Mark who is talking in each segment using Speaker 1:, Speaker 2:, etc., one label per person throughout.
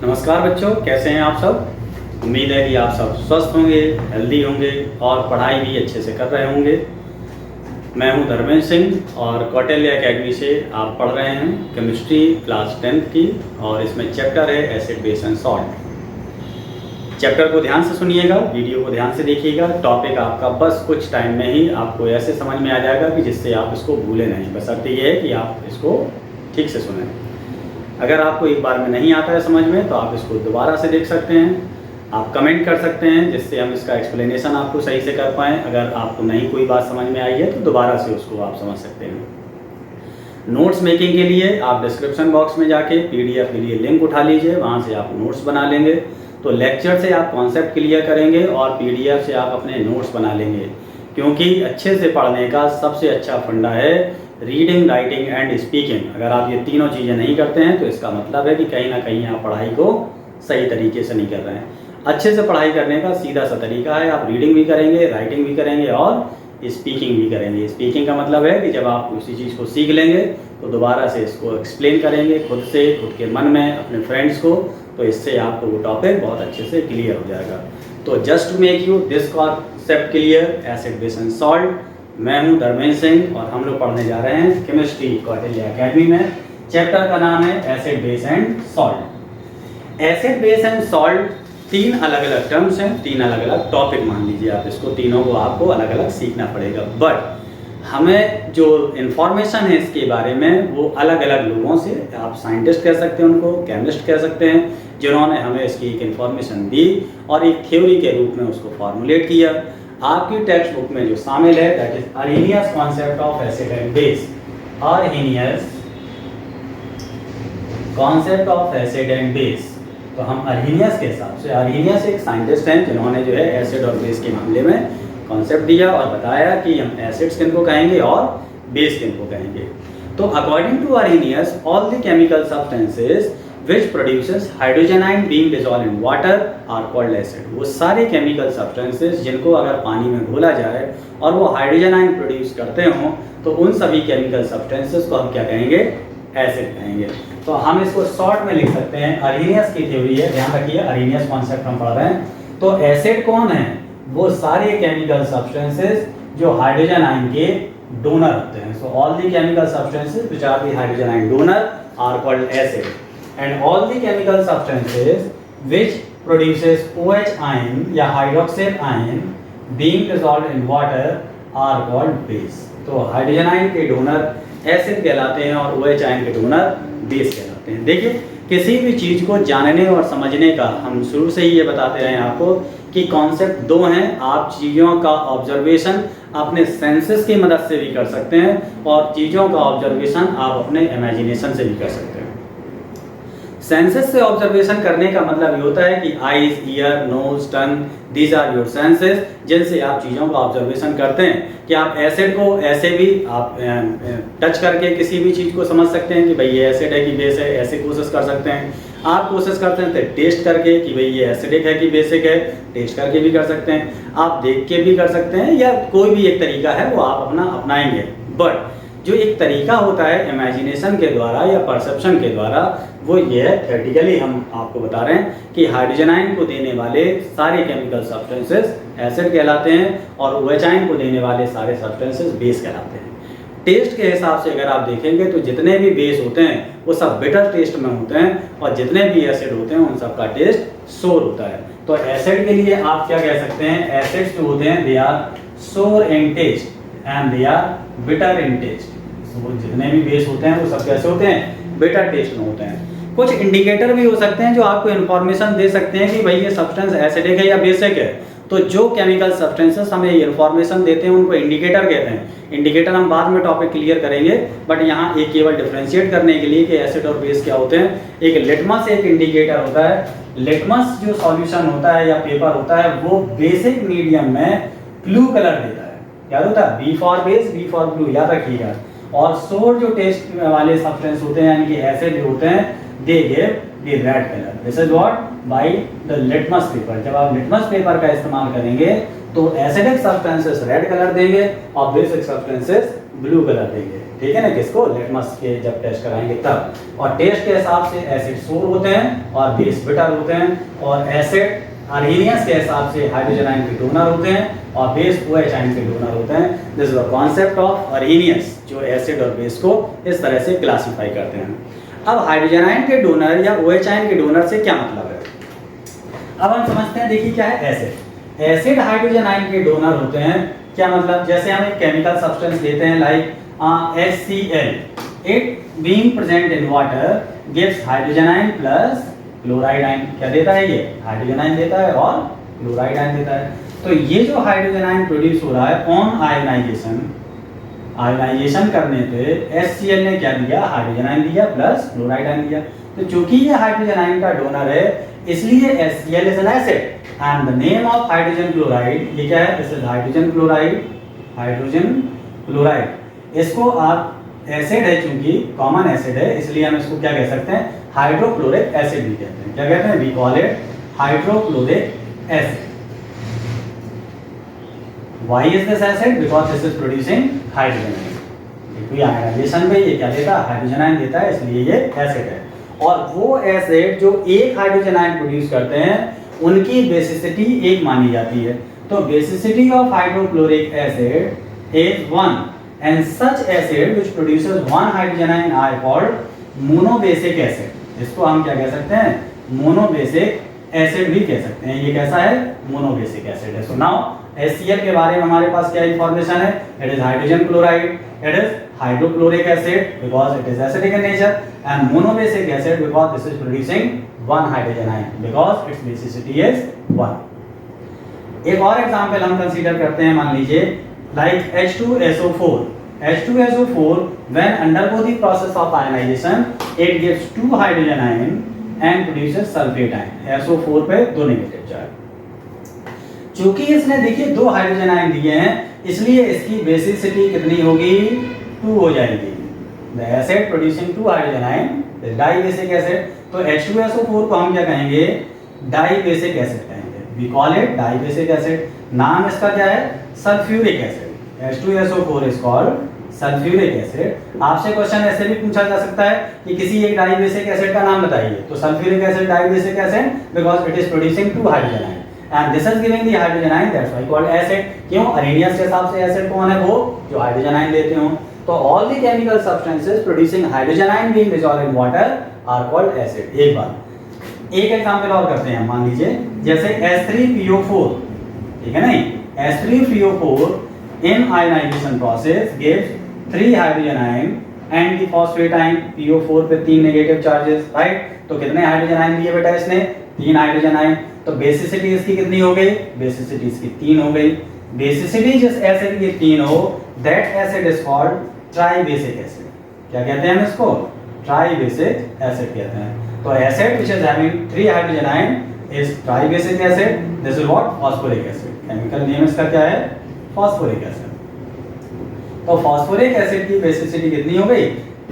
Speaker 1: नमस्कार बच्चों, कैसे हैं आप सब। उम्मीद है कि आप सब स्वस्थ होंगे, हेल्दी होंगे और पढ़ाई भी अच्छे से कर रहे होंगे। मैं हूं धर्मेंद्र सिंह और कौटिल्य एकेडमी से आप पढ़ रहे हैं केमिस्ट्री क्लास 10th की, और इसमें चैप्टर है acid base and salt. Chapter को ध्यान से सुनिएगा, वीडियो को ध्यान से देखिएगा। टॉपिक आपका बस कुछ टाइम में ही आपको ऐसे समझ में आ जाएगा कि जिससे आप इसको भूलें नहीं। बशर्ते ये है कि आप इसको ठीक से सुनें। अगर आपको एक बार में नहीं आता है समझ में तो आप इसको दोबारा से देख सकते हैं। आप कमेंट कर सकते हैं जिससे हम इसका एक्सप्लेनेशन आपको सही से कर पाएँ। अगर आपको नहीं कोई बात समझ में आई है तो दोबारा से उसको आप समझ सकते हैं। नोट्स मेकिंग के लिए आप डिस्क्रिप्शन बॉक्स में जाके PDF के लिए लिंक उठा लीजिए, वहाँ से आप नोट्स बना लेंगे। तो लेक्चर से आप कॉन्सेप्ट क्लियर करेंगे और PDF से आप अपने नोट्स बना लेंगे, क्योंकि अच्छे से पढ़ने का सबसे अच्छा फंडा है रीडिंग, राइटिंग एंड स्पीकिंग। अगर आप ये तीनों चीज़ें नहीं करते हैं तो इसका मतलब है कि कहीं ना कहीं आप पढ़ाई को सही तरीके से नहीं कर रहे हैं। अच्छे से पढ़ाई करने का सीधा सा तरीका है, आप रीडिंग भी करेंगे, राइटिंग भी करेंगे और स्पीकिंग भी करेंगे। स्पीकिंग का मतलब है कि जब आप उसी चीज़ को सीख लेंगे तो दोबारा से इसको एक्सप्लेन करेंगे खुद से, खुद के मन में, अपने फ्रेंड्स को, तो इससे आपको वो टॉपिक बहुत अच्छे से क्लियर हो जाएगा। तो just to make you this concept clear, acid base and salt, मैं हूं धर्मेंद्र सिंह और हम लोग पढ़ने जा रहे हैं केमिस्ट्री कौटिल्य एकेडमी में। चैप्टर का नाम है acid base and salt. Acid base and salt तीन अलग अलग टर्म्स हैं, तीन अलग अलग टॉपिक मान लीजिए आप इसको, तीनों को आपको अलग अलग सीखना पड़ेगा। बट हमें जो इन्फॉर्मेशन है इसके बारे में वो अलग अलग लोगों से, आप साइंटिस्ट कह सकते हैं उनको, केमिस्ट कह सकते हैं, जिन्होंने हमें इसकी एक इन्फॉर्मेशन दी और एक थ्योरी के रूप में उसको फॉर्मुलेट किया। आपकी टेक्स्ट बुक में जो शामिल है that is Arrhenius concept of acid and base. Arrhenius concept of acid and base. तो हम अर्हेनियस के हिसाब से, अर्हेनियस एक साइंटिस्ट हैं जिन्होंने जो है एसिड और बेस के मामले में कॉन्सेप्ट दिया और बताया कि हम एसिड्स किनको कहेंगे और बेस किनको कहेंगे। तो according to Arrhenius all the chemical substances which produces hydrogen ion being dissolved in water are called acid। वो सारे केमिकल सब्सटेंसेस जिनको अगर पानी में घोला जाए और वो हाइड्रोजन आयन प्रोड्यूस करते हों तो उन सभी केमिकल सब्सटेंसेस को हम क्या कहेंगे? एसिड कहेंगे। तो हम इसको शॉर्ट में लिख सकते हैं, अर्हेनियस की थ्योरी है, ध्यान रखिए अर्हेनियस कॉन्सेप्ट हम पढ़ रहे हैं। तो एसिड कौन है? वो सारे केमिकल सब्सटेंसेस जो हाइड्रोजन आयन के डोनर होते हैं। So all the chemical substances which are the hydrogen ion donor are called acid. And all the chemical substances which produces OH ion या hydroxide ion being dissolved in water are called base। तो hydrogen ion के donor acid कहलाते हैं और OH ion के donor base कहलाते हैं। देखिए, किसी भी चीज़ को जानने और समझने का हम शुरू से ही ये बताते रहे हैं आपको कि कॉन्सेप्ट दो हैं। आप चीज़ों का ऑब्जर्वेशन अपने सेंसेस की मदद से भी कर सकते हैं और चीज़ों का ऑब्जर्वेशन आप अपने इमेजिनेशन से भी कर सकते हैं। सेंसेस से ऑब्जर्वेशन करने का मतलब ये होता है कि eyes, ear, nose, tongue, these are your senses, जिनसे आप चीज़ों का ऑब्जर्वेशन करते हैं। कि आप एसिड को ऐसे भी आप टच करके किसी भी चीज़ को समझ सकते हैं कि भाई ये एसिड है कि बेस है, ऐसे कोशिश कर सकते हैं। आप कोशिश करते हैं तो टेस्ट करके कि भाई ये एसिडिक है कि बेसिक है, टेस्ट करके भी कर सकते हैं। आप देख के भी कर सकते हैं, या कोई भी एक तरीका है वो आप अपना अपनाएंगे। बट जो एक तरीका होता है इमेजिनेशन के द्वारा या परसेप्शन के द्वारा, वो ये है थ्योरेटिकली हम आपको बता रहे हैं कि हाइड्रोजन आयन को देने वाले सारे केमिकल सब्सटेंसेस एसिड कहलाते हैं और OH आयन को देने वाले सारे सब्सटेंसेस बेस कहलाते हैं। टेस्ट के हिसाब से अगर आप देखेंगे तो जितने भी बेस होते हैं वो सब बिटर टेस्ट में होते हैं और जितने भी एसिड होते हैं उन सब का टेस्ट सोर होता है। तो एसिड के लिए आप क्या कह सकते हैं? एसिड्स जो होते हैं they are sour in taste and they are bitter in taste. वो जितने भी बेस होते हैं वो सब कैसे होते हैं? बिटर टेस्ट में होते हैं। कुछ इंडिकेटर भी हो सकते हैं जो आपको इन्फॉर्मेशन दे सकते हैं कि भाई ये सब्सटेंस एसिडिक है या बेसिक है। तो जो केमिकल सब्सटेंसेस हमें इन्फॉर्मेशन देते हैं उनको इंडिकेटर कहते हैं। इंडिकेटर हम बाद में टॉपिक क्लियर करेंगे, बट यहाँ एक केवल डिफरेंशिएट करने के लिए कि एसिड और बेस क्या होते हैं। एक लिटमस एक इंडिकेटर होता है। लिटमस जो सॉल्यूशन होता है या पेपर होता है वो बेसिक मीडियम में ब्लू कलर देता है। याद होता है? B for base, B for blue, याद रखिएगा। और सोर जो टेस्ट वाले सब्सटेंस होते हैं यानी कि एसिड होते हैं, they give the red colour, this is what by the litmus paper. जब आप लिटमस पेपर का इस्तेमाल करेंगे तो एसिडिक सब्सटेंसेस रेड कलर देंगे और बेसिक सब्सटेंसेस ब्लू कलर देंगे, ठीक है ना, किसको, लिटमस के जब टेस्ट कराएंगे तब। और टेस्ट के हिसाब से एसिड सोर होते हैं और बेस बिटर होते हैं, और एसिड अर्हीनियस के हिसाब से हाइड्रोजन आयन के डोनर होते हैं और बेस OH आयन के डोनर होते हैं। This is the concept of Arrhenius, जो एसिड और बेस को इस तरह से क्लासिफाई करते हैं। अब हाइड्रोजन आयन के डोनर या OH आयन के डोनर से क्या मतलब है, अब हम समझते हैं। देखिए क्या है एसिड, एसिड हाइड्रोजन आयन के डोनर होते हैं। क्या मतलब, जैसे हम एक केमिकल सब्सटेंस लेते हैं like HCl, it being present in water gives hydrogen ion plus chloride ion. क्या देता है, ये हाइड्रोजन आयन देता है और क्लोराइड आयन देता है। तो ये जो हाइड्रोजन आयन प्रोड्यूस हो रहा है ऑन आयोनाइजेशन, आयोनाइजेशन करने पे HCl ने क्या दिया, हाइड्रोजन आयन दिया प्लस क्लोराइड आयन दिया। तो चूंकि ये हाइड्रोजन आयन का डोनर है इसलिए HCl is an acid and the name of hydrogen chloride, ये क्या है, this is hydrogen chloride, hydrogen chloride. इसको आप एसिड है, चूंकि कॉमन एसिड है इसलिए हम इसको क्या कह सकते हैं, हाइड्रोक्लोरिक एसिड भी कहते हैं। क्या कहते हैं, we call it hydrochloric acid. Why is this acid, because this is producing hydrogen ion. क्योंकि आयोनाइजेशन में ये क्या देता है, हाइड्रोजन आयन देता है, इसलिए ये एसिड है। और वो एसिड जो एक हाइड्रोजन आयन प्रोड्यूस करते हैं उनकी बेसिसिटी एक मानी जाती है। तो basicity of hydrochloric acid is 1 and such acid which produces one hydrogen ion are called monobasic acid। इसको हम क्या कह सकते हैं, मोनोबेसिक एसिड भी कह सकते हैं। ये कैसा है, मोनोबेसिक एसिड है। सो नाउ HCl के बारे में हमारे पास क्या इंफॉर्मेशन है, it is hydrogen chloride, it is hydrochloric acid because it is acidic in nature, and monobasic acid because this is producing one hydrogen ion because it's basicity is 1। एक और example हम consider करते हैं, मान लीजिए like H2SO4, H2SO4 when undergo the process of ionization it gives 2 hydrogen ion and produces sulfate ion। SO4 पे 2 negative charge. चूंकि इसने देखिए 2 हाइड्रोजन आयन दिए हैं इसलिए इसकी बेसिसिटी कितनी होगी, 2 हो जाएगी। The acid producing 2 hydrogen ion is dibasic acid। तो H2SO4 को हम क्या कहेंगे, डाइबेसिक एसिड कहेंगे, we call it dibasic acid. नाम इसका क्या है, sulphuric acid. H2SO4 is called sulphuric acid. आपसे क्वेश्चन ऐसे भी पूछा जा सकता है कि किसी एक डाइबेसिक एसिड का नाम बताइए, तो sulphuric acid dibasic acid because it is producing 2 hydrogen ion and this is giving the hydrogen ion, that's why called acid. क्यों, अर्हीनियस के हिसाब से एसिड कौन है, वो जो हाइड्रोजन आयन देते हो। तो all the chemical substances producing hydrogen ion being dissolved in water are called acid. एक बात, एक एग्जांपल और करते हैं, मान लीजिए जैसे H3PO4, ठीक है नहीं, H3PO4 in ionization process gives 3 hydrogen ion and the phosphate ion। PO4 पे 3 नेगेटिव चार्जेस, राइट। तो कितने हाइड्रोजन आयन दिए बेटा इसने, 3 हाइड्रोजन आयन। तो बेसिसिटी इसकी कितनी हो गई, बेसिसिटी इसकी 3 हो गई। बेसिसिटी जिस एसिड की 3 हो that acid is called tribasic acid. क्या कहते हैं हम इसको, ट्राइबेसिक एसिड कहते हैं। तो acid which is having 3 hydrogen ion is tribasic acid. This is what, phosphoric acid. Chemical name इसका क्या है, फास्फोरिक एसिड। तो फास्फोरिक एसिड की बेसिसिटी कितनी हो गई,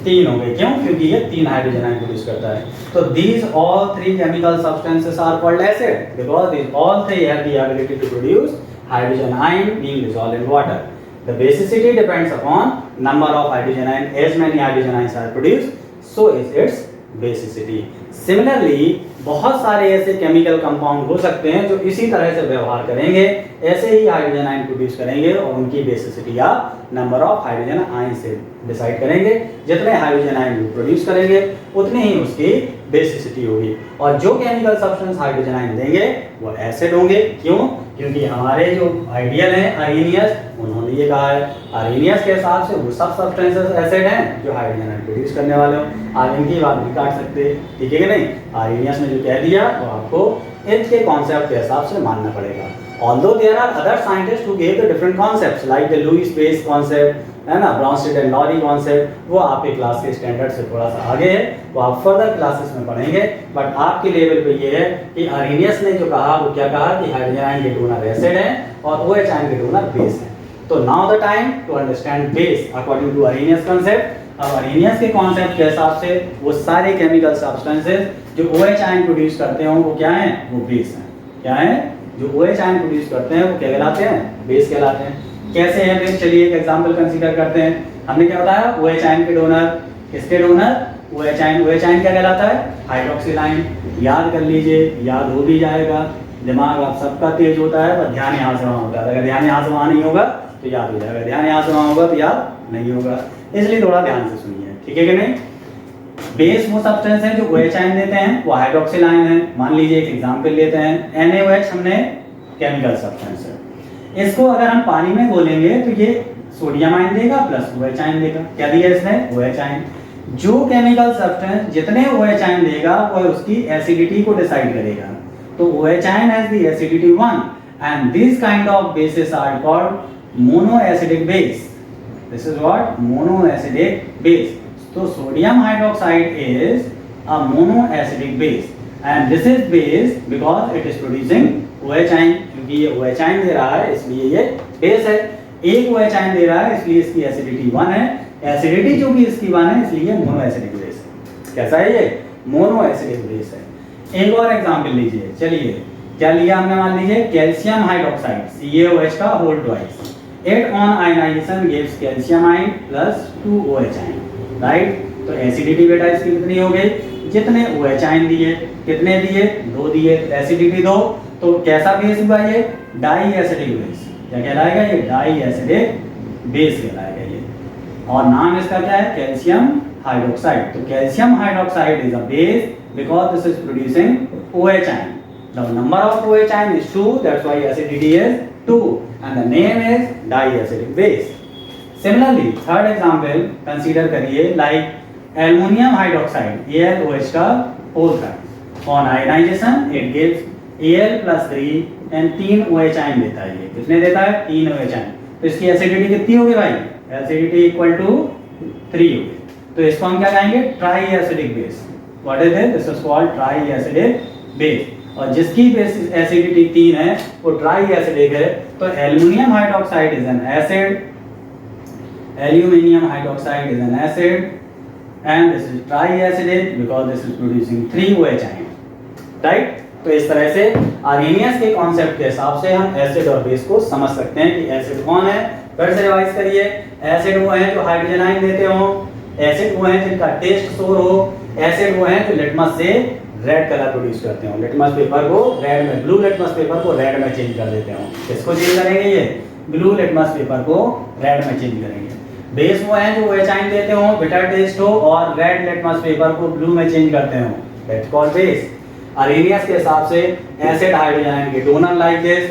Speaker 1: 3 हो गई। क्यों, क्योंकि ये 3 हाइड्रोजन आयन प्रोड्यूस करता है। तो these all 3 chemical substances are called acid because these all 3 have the ability to produce hydrogen ion being dissolved in water. The basicity depends upon number of hydrogen ion, as many hydrogen ions are produced so is its basicity. Similarly बहुत सारे ऐसे chemical compound हो सकते हैं जो इसी तरह से व्यवहार करेंगे, ऐसे ही हाइड्रोजन आयन प्रोड्यूस करेंगे और उनकी बेसिसिटी या नंबर ऑफ हाइड्रोजन आयन से डिसाइड करेंगे। जितने हाइड्रोजन आयन प्रोड्यूस करेंगे उतनी ही उसकी बेसिसिटी होगी। और जो केमिकल सब्सटेंस हाइड्रोजन आयन देंगे वो एसिड होंगे। क्यों, क्योंकि हमारे जो आइडियल हैं अर्हीनियस, उन्होंने ये कहा है अर्हीनियस के हिसाब से वो सब सब्सटेंसेस एसिड हैं जो हाइड्रोजन आयन प्रोड्यूस करने वाले हो। आप इनकी बात भी काट सकते हैं, ठीक है कि नहीं। अर्हीनियस ने जो कह दिया वो आपको इनके कॉन्सेप्ट के हिसाब से मानना पड़ेगा। Although there are other scientists who gave the different concepts like the Lewis Space concept, है ना, ब्राउनस्टेड एंड लॉरी कॉन्सेप्ट, वो आपके क्लास के स्टैंडर्ड से थोड़ा सा आगे है, वो आप फर्दर क्लासेस में पढ़ेंगे। बट आपके लेवल पे ये है कि अर्हीनियस ने जो कहा वो क्या कहा कि हाइड्रोजन आयन के डोनर एसिड है और OH आयन के डोनर बेस है। तो now the time to understand base according to Arrhenius concept. अब अर्हीनियस के कॉन्सेप्ट के हिसाब से वो सारे केमिकल सब्सटेंसेस जो OH आयन प्रोड्यूस करते हैं वो क्या है, वो बेस है। क्या है, जो OH आयन प्रोड्यूस करते हैं वो क्या कहलाते हैं, बेस कहलाते हैं। कैसे है बेस, चलिए एक एग्जांपल कंसीडर करते हैं। हमने क्या बताया, OH आयन के डोनर, किसके donor, OH ion. OH ion क्या कहलाता है, हाइड्रोक्सिल आयन। याद कर लीजिए, याद हो भी जाएगा, दिमाग आप सबका तेज होता है, पर ध्यान यहाँ से वहाँ होता है। अगर ध्यान यहाँ से वहाँ नहीं होगा तो याद हो जाएगा, ध्यान यहाँ से वहाँ होगा तो याद नहीं होगा, इसलिए थोड़ा ध्यान से सुनिए, ठीक है कि नहीं। बेस वो सब्सटेंस है जो OH आयन देते हैं, वो हाइड्रोक्सिल आयन है। मान लीजिए एक एग्जांपल लेते हैं, NaOH हमने केमिकल सब्सटेंस है, इसको अगर हम पानी में घोलेंगे तो ये सोडियम आयन देगा प्लस OH आयन देगा। क्या दिया इसने, OH आयन। जो केमिकल सब्सटेंस जितने OH आयन देगा वो उसकी एसिडिटी को डिसाइड करेगा। तो OH ion has the acidity 1 and these kind of bases are called monoacidic base. This is what, monoacidic base. So sodium hydroxide is a monoacidic base and this is base because it is producing OH ion. क्योंकि ये OH ion दे रहा है इसलिए ये base है। एक OH ion दे रहा है इसलिए इसकी एसिडिटी 1 है, एसिडिटी जो भी इसकी 1 है इसलिए मोनोएसिडिक बेस है। कैसा है ये, मोनोएसिडिक बेस है। एक और एग्जांपल लीजिए, चलिए क्या लिया हमने, मान लीजिए कैल्शियम हाइड्रोक्साइड CaOH का whole twice, at on ionisation gives calcium ion plus 2 OH ion, right. तो एसिडिटी बेटा इसकी कितनी हो गई, जितने OH आयन दिए, कितने दिए, 2 दिए, एसिडिटी 2। तो कैसा बेस हुआ ये, डाई एसिडिक बेस। क्या कहलाएगा ये, डाई एसिडिक बेस कहलाएगा ये। और नाम इसका क्या है, कैल्शियम हाइड्रोक्साइड। तो calcium hydroxide is a base because this is producing OH ion. The number of OH ion is 2, that's why acidity is 2 and the name is diacidic base. Similarly, third example consider करिए like aluminum hydroxide AlOH का whole tribe on ionization it gives Al plus 3 and 3 OH ion देता है। ये कितने देता है, 3 OH ion। तो इसकी एसिडिटी कितनी होगी भाई, एसिडिटी इक्वल टू 3 होगी। तो इसको हम क्या कहेंगे, try acidic base. What is it, this is called try acidic base. और जिसकी बेस एसिडिटी 3 है वो ट्राई एसिडिक है। तो aluminium hydroxide is an acid, aluminium hydroxide is an acid and this is try acidic because this is producing 3 OH ion, right. तो इस तरह से आर्हेनियस के कॉन्सेप्ट के हिसाब से हम एसिड और बेस को समझ सकते हैं कि एसिड कौन है। फिर से रिवाइज करिए, एसिड वो है जो हाइड्रोजन आयन देते हो, एसिड वो है जिनका टेस्ट शोर हो, एसिड वो है जो लिटमस से रेड कलर प्रोड्यूस करते हो, लिटमस पेपर को रेड में, ब्लू लिटमस पेपर को रेड में चेंज कर देते हो। किसको चेंज करेंगे, ये ब्लू लिटमस पेपर को रेड में चेंज करेंगे। बेस वो है जो OH आयन देते हो, बिटर टेस्ट हो और रेड लिटमस पेपर को ब्लू में चेंज करते हो, दैट्स कॉल्ड बेस। आर्हेनियस के हिसाब से एसिड हाइड्रोजन आयन के डोनर लाइक दिस,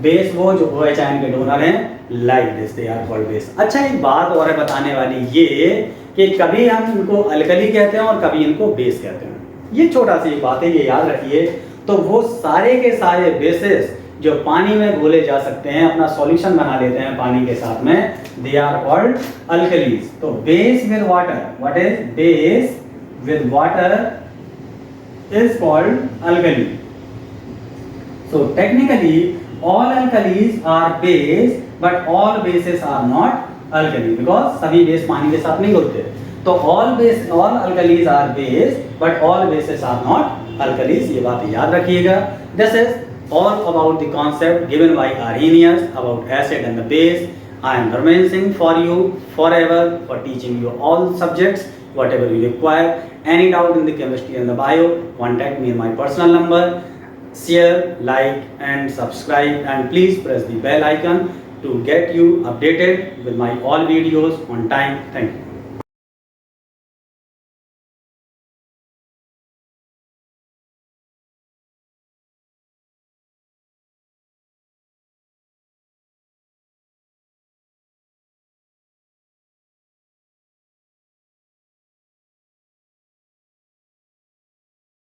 Speaker 1: बेस वो जो OH आयन के डोनर हैं like this, they are called base. अच्छा एक बात और है बताने वाली, ये कि कभी हम इनको अल्कली कहते हैं और कभी इनको बेस कहते हैं। ये छोटा सी बात है, ये याद रखिए। तो वो सारे के सारे बेसिस जो पानी में घोले जा सकते हैं, अपना सॉल्यूशन बना लेते हैं पानी के साथ में, दे आर कॉल्ड अल्कलीज। तो base with water, what is base with water is called alkali. So technically all alkalis are base but all bases are not alkali because सभी बेस पानी के साथ नहीं होते। तो all alkalis are base but all bases are not alkalis, ये बात याद रखिएगा। This is all about the concept given by Arrhenius about acid and the base. I am Dharmen Singh for you forever for teaching you all subjects whatever you require. Any doubt in the chemistry and the bio, contact me on my personal number. Share, like and subscribe and please press the bell icon to get you updated with my all videos on time. Thank you.